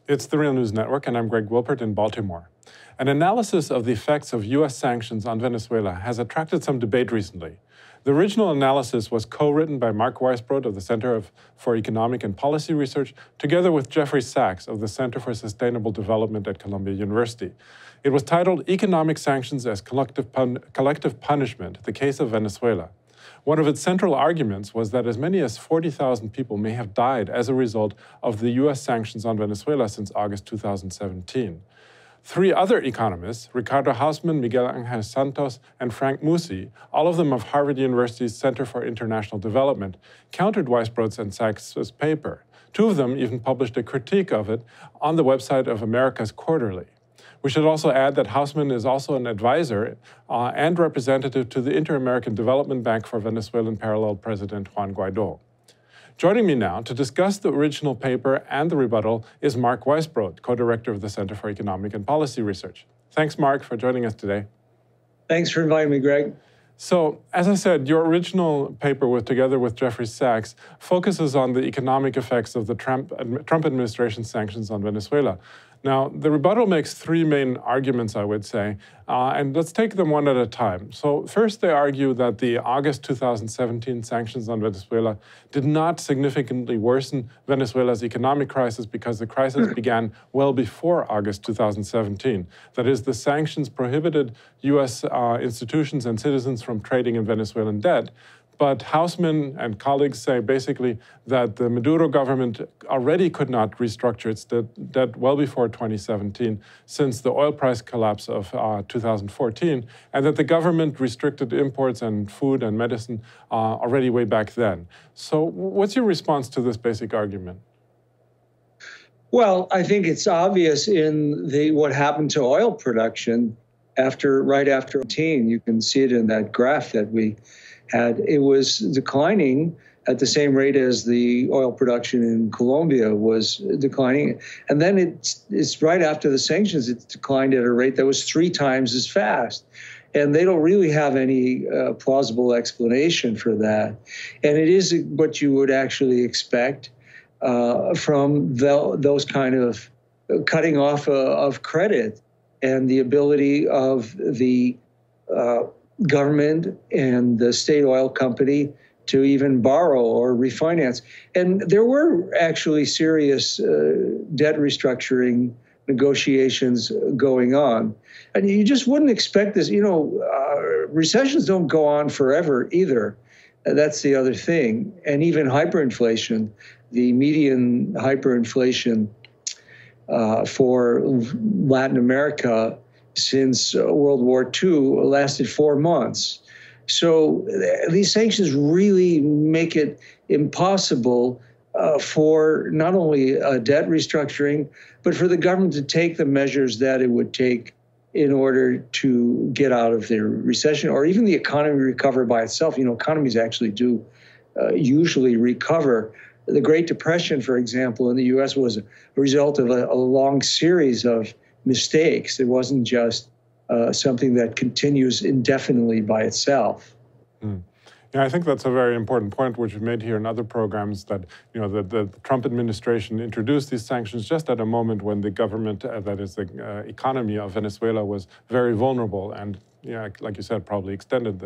It's the Real News Network, and I'm Greg Wilpert in Baltimore. An analysis of the effects of U.S. sanctions on Venezuela has attracted some debate recently. The original analysis was co-written by Mark Weisbrot of the Center for Economic and Policy Research, together with Jeffrey Sachs of the Center for Sustainable Development at Columbia University. It was titled Economic Sanctions as Collective Punishment, the Case of Venezuela. One of its central arguments was that as many as 40,000 people may have died as a result of the U.S. sanctions on Venezuela since August 2017. Three other economists, Ricardo Hausmann, Miguel Angel Santos, and Frank Musi, all of them of Harvard University's Center for International Development, countered Weisbrot's and Sachs's paper. Two of them even published a critique of it on the website of America's Quarterly. We should also add that Hausmann is also an advisor and representative to the Inter-American Development Bank for Venezuelan parallel President Juan Guaidó. Joining me now to discuss the original paper and the rebuttal is Mark Weisbrot, co-director of the Center for Economic and Policy Research. Thanks, Mark, for joining us today. Thanks for inviting me, Greg. So, as I said, your original paper, together with Jeffrey Sachs, focuses on the economic effects of the Trump administration sanctions on Venezuela. Now, the rebuttal makes three main arguments, I would say, and let's take them one at a time. So first, they argue that the August 2017 sanctions on Venezuela did not significantly worsen Venezuela's economic crisis because the crisis began well before August 2017. That is, the sanctions prohibited U.S. institutions and citizens from trading in Venezuelan debt. But Hausmann and colleagues say basically that the Maduro government already could not restructure its debt well before 2017, since the oil price collapse of 2014, and that the government restricted imports and food and medicine already way back then. So what's your response to this basic argument? Well, I think it's obvious in what happened to oil production right after 2018. You can see it in that graph that we had. It was declining at the same rate as the oil production in Colombia was declining. And then it's right after the sanctions, it declined at a rate that was 3 times as fast. And they don't really have any plausible explanation for that. And it is what you would actually expect from those kind of cutting off of credit and the ability of the government and the state oil company to even borrow or refinance. And there were actually serious debt restructuring negotiations going on. And you just wouldn't expect this. Recessions don't go on forever either. That's the other thing. And even hyperinflation, the median hyperinflation for Latin America since World War II lasted 4 months. So these sanctions really make it impossible for not only debt restructuring, but for the government to take the measures that it would take in order to get out of the recession or even the economy recover by itself. Economies actually do usually recover. The Great Depression, for example, in the U.S. was a result of a long series of mistakes. It wasn't just something that continues indefinitely by itself. Yeah, I think that's a very important point, which we made here in other programs, that the Trump administration introduced these sanctions just at a moment when the government, that is the economy of Venezuela, was very vulnerable, and like you said, probably extended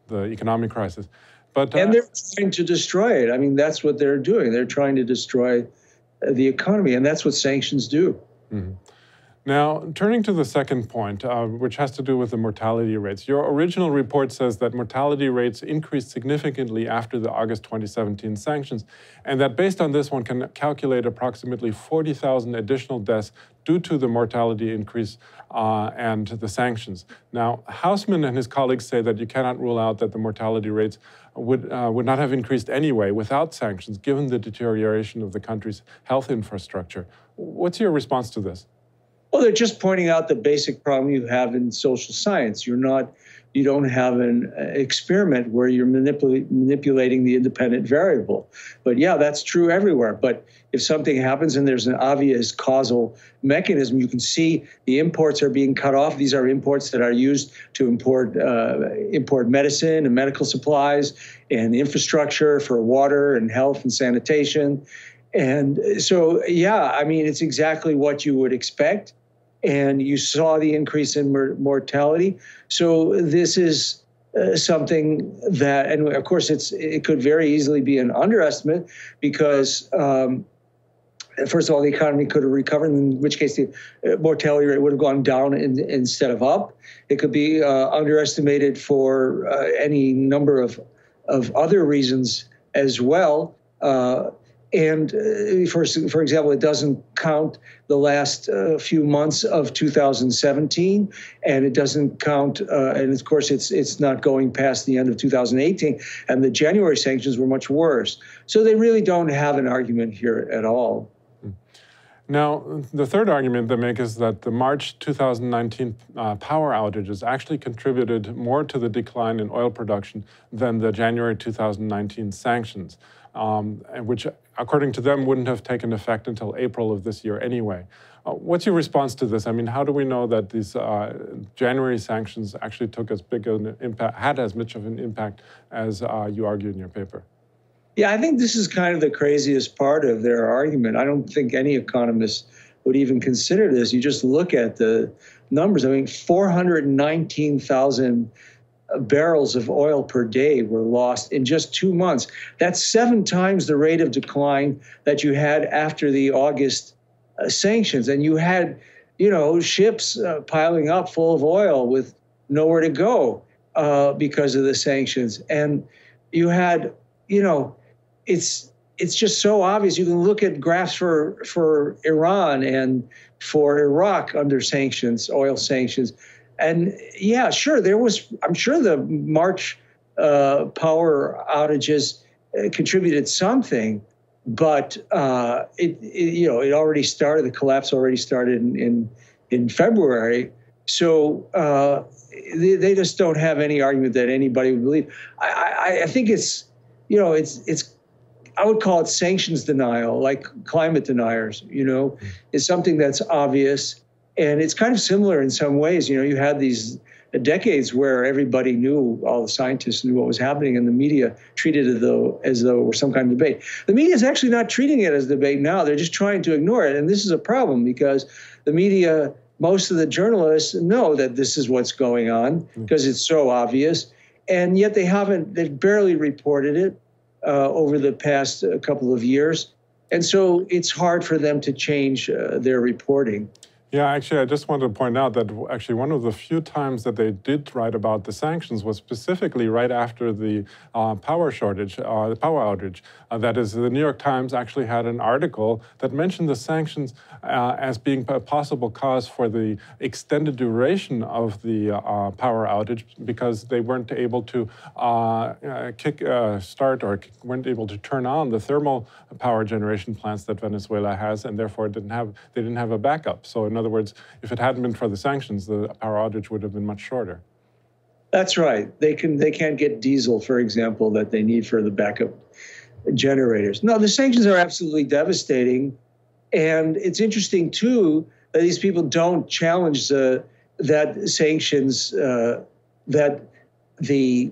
the economic crisis. But and they're trying to destroy it. I mean, that's what they're doing. They're trying to destroy the economy, and that's what sanctions do. Mm-hmm. Now, turning to the second point, which has to do with the mortality rates. Your original report says that mortality rates increased significantly after the August 2017 sanctions, and that based on this, one can calculate approximately 40,000 additional deaths due to the mortality increase and the sanctions. Now, Hausmann and his colleagues say that you cannot rule out that the mortality rates would not have increased anyway without sanctions, given the deterioration of the country's health infrastructure. What's your response to this? Well, they're just pointing out the basic problem you have in social science. You don't have an experiment where you're manipulating the independent variable. But yeah, that's true everywhere. But if something happens and there's an obvious causal mechanism, you can see the imports are being cut off. These are imports that are used to import medicine and medical supplies and infrastructure for water and health and sanitation. And so, yeah, I mean, it's exactly what you would expect. And you saw the increase in mortality. So this is something that, and of course, it could very easily be an underestimate because, first of all, the economy could have recovered, in which case the mortality rate would have gone down instead of up. It could be underestimated for any number of other reasons as well. And for example, it doesn't count the last few months of 2017, and it doesn't count, and of course, it's not going past the end of 2018, and the January sanctions were much worse. So they really don't have an argument here at all. Now, the third argument they make is that the March 2019 power outages actually contributed more to the decline in oil production than the January 2019 sanctions, which, according to them, wouldn't have taken effect until April of this year anyway. What's your response to this? I mean, how do we know that these January sanctions actually took as big an impact, had as much of an impact as you argued in your paper? Yeah, I think this is kind of the craziest part of their argument. I don't think any economist would even consider this. You just look at the numbers. I mean, 419,000 barrels of oil per day were lost in just 2 months. That's 7 times the rate of decline that you had after the August sanctions. And you had, ships piling up full of oil with nowhere to go because of the sanctions. And you had, it's just so obvious. You can look at graphs for Iran and for Iraq under sanctions, oil sanctions. And yeah, sure, I'm sure the March power outages contributed something, but it already started, the collapse already started in February. So they just don't have any argument that anybody would believe. I think it's I would call it sanctions denial, like climate deniers, It's something that's obvious. And it's kind of similar in some ways. You had these decades where everybody knew, all the scientists knew what was happening, and the media treated it as though it were some kind of debate. The media is actually not treating it as a debate now. They're just trying to ignore it. And this is a problem because the media, most of the journalists know that this is what's going on because it's so obvious. And yet they've barely reported it over the past couple of years. And so it's hard for them to change their reporting. Yeah, actually, I just wanted to point out that actually one of the few times that they did write about the sanctions was specifically right after the power shortage, the power outage. That is, the New York Times actually had an article that mentioned the sanctions as being a possible cause for the extended duration of the power outage because they weren't able to start or weren't able to turn on the thermal power generation plants that Venezuela has, and therefore they didn't have a backup. So in other words, if it hadn't been for the sanctions, the power outage would have been much shorter. That's right. They can't get diesel, for example, that they need for the backup generators. No, the sanctions are absolutely devastating. And it's interesting, too, that these people don't challenge that sanctions, that the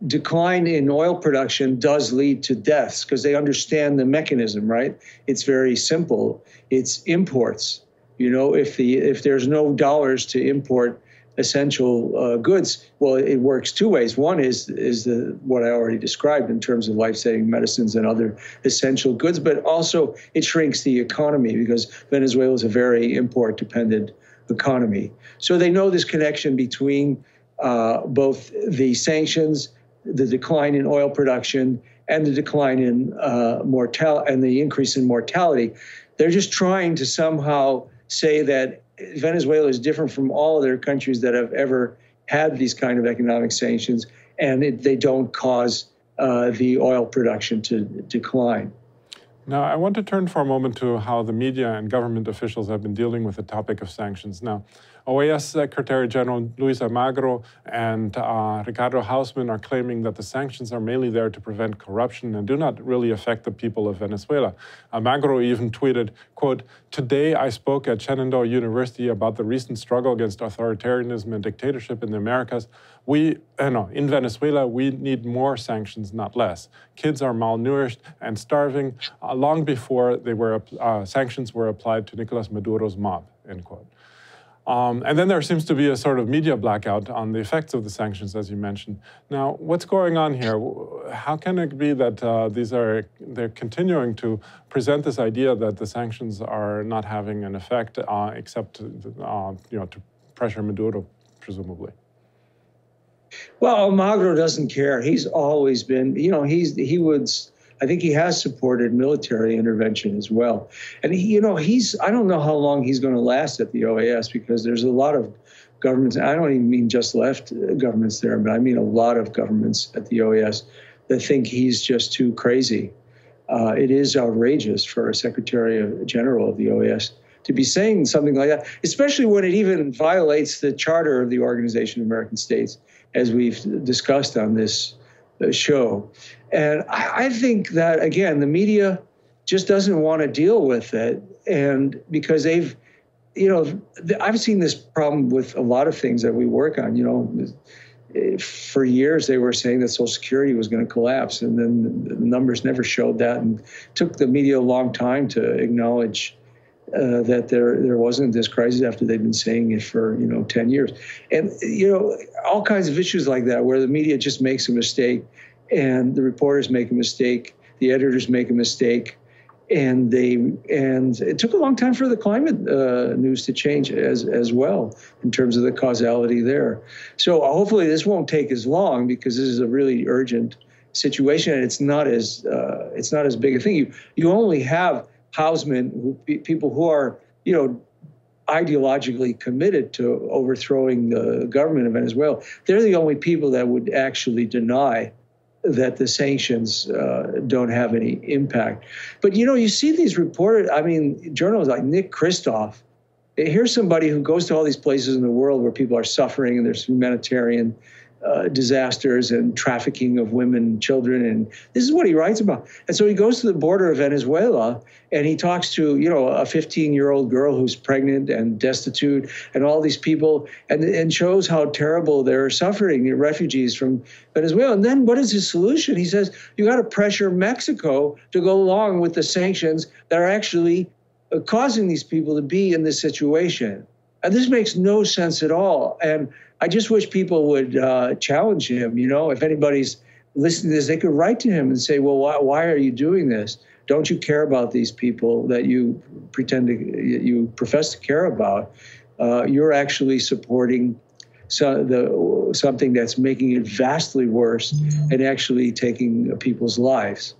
decline in oil production does lead to deaths because they understand the mechanism, right? It's very simple. It's imports. If there's no dollars to import essential goods, well, it works 2 ways. One is what I already described in terms of life-saving medicines and other essential goods, but also it shrinks the economy because Venezuela is a very import-dependent economy. So they know this connection between both the sanctions, the decline in oil production, and the decline in mortality and the increase in mortality. They're just trying to somehow say that Venezuela is different from all other countries that have ever had these kind of economic sanctions, and they don't cause the oil production to decline. Now, I want to turn for a moment to how the media and government officials have been dealing with the topic of sanctions. Now, OAS Secretary General Luis Almagro and Ricardo Hausmann are claiming that the sanctions are mainly there to prevent corruption and do not really affect the people of Venezuela. Almagro even tweeted, quote, "Today I spoke at Shenandoah University about the recent struggle against authoritarianism and dictatorship in the Americas. In Venezuela, we need more sanctions, not less. Kids are malnourished and starving long before sanctions were applied to Nicolas Maduro's mob," end quote. And then there seems to be a sort of media blackout on the effects of the sanctions, as you mentioned. Now, what's going on here? How can it be that they're continuing to present this idea that the sanctions are not having an effect except to pressure Maduro, presumably? Well, Almagro doesn't care. He's always been, I think he has supported military intervention as well. And I don't know how long he's going to last at the OAS, because there's a lot of governments, I don't even mean just left governments there, but I mean a lot of governments at the OAS that think he's just too crazy. It is outrageous for a Secretary General of the OAS to be saying something like that, especially when it even violates the charter of the Organization of American States, as we've discussed on this show. And I think that, again, the media just doesn't want to deal with it. And because I've seen this problem with a lot of things that we work on. For years they were saying that Social Security was going to collapse, and then the numbers never showed that, and it took the media a long time to acknowledge that there wasn't this crisis after they've been saying it for 10 years. And all kinds of issues like that, where the media just makes a mistake, and the reporters make a mistake, the editors make a mistake, and it took a long time for the climate news to change as well in terms of the causality there. So hopefully this won't take as long, because this is a really urgent situation, and it's not as big a thing. You only have Hausmann, people who are, ideologically committed to overthrowing the government of Venezuela. They're the only people that would actually deny that the sanctions don't have any impact. But, you see these reported, journalists like Nick Kristof. Here's somebody who goes to all these places in the world where people are suffering and there's humanitarian disasters and trafficking of women and children. And this is what he writes about. And so he goes to the border of Venezuela and he talks to, a 15-year-old girl who's pregnant and destitute and all these people, and shows how terrible they're suffering, the refugees from Venezuela. And then what is his solution? He says, you got to pressure Mexico to go along with the sanctions that are actually causing these people to be in this situation. And this makes no sense at all. And I just wish people would challenge him. If anybody's listening to this, they could write to him and say, well, why are you doing this? Don't you care about these people that you profess to care about? You're actually supporting something that's making it vastly worse and actually taking people's lives.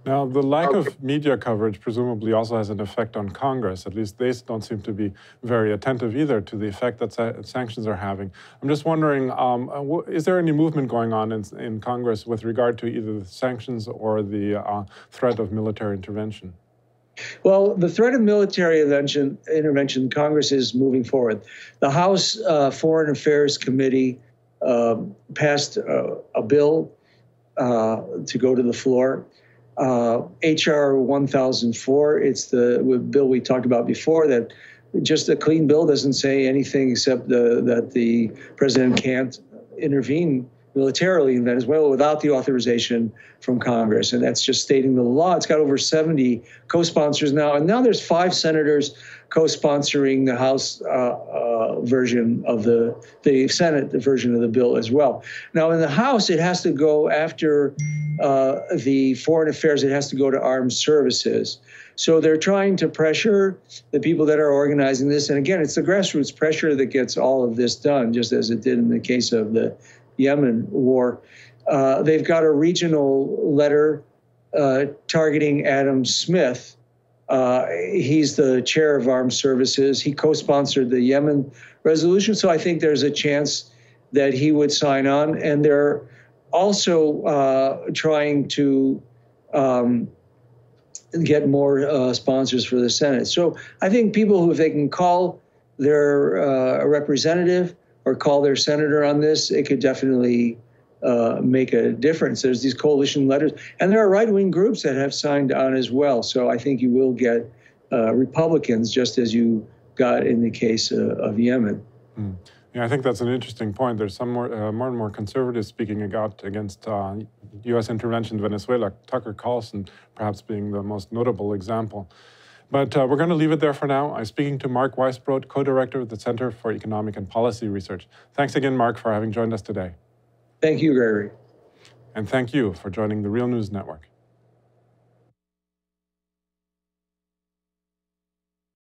Now, the lack of media coverage presumably also has an effect on Congress. At least they don't seem to be very attentive either to the effect that sanctions are having. I'm just wondering, is there any movement going on in Congress with regard to either the sanctions or the threat of military intervention? Well, the threat of military intervention, Congress is moving forward. The House Foreign Affairs Committee passed a bill to go to the floor. H.R. 1004, it's the bill we talked about before, that just a clean bill doesn't say anything except that the president can't intervene militarily in Venezuela without the authorization from Congress. And that's just stating the law. It's got over 70 co-sponsors now. And now there's 5 senators co-sponsoring the House version of the Senate version of the bill as well. Now, in the House, it has to go after the Foreign Affairs, it has to go to Armed Services. So they're trying to pressure the people that are organizing this. And again, it's the grassroots pressure that gets all of this done, just as it did in the case of the Yemen war. They've got a regional letter targeting Adam Smith. He's the chair of Armed Services. He co-sponsored the Yemen resolution. So I think there's a chance that he would sign on. And they're also trying to get more sponsors for the Senate. So I think people who, if they can call their representative or call their senator on this, it could definitely make a difference. There's these coalition letters, and there are right-wing groups that have signed on as well. So I think you will get Republicans, just as you got in the case of Yemen. Mm. Yeah, I think that's an interesting point. There's some more and more conservatives speaking out against U.S. intervention in Venezuela, Tucker Carlson perhaps being the most notable example. But we're going to leave it there for now. I'm speaking to Mark Weisbrot, co-director of the Center for Economic and Policy Research. Thanks again, Mark, for having joined us today. Thank you, Gregory. And thank you for joining the Real News Network.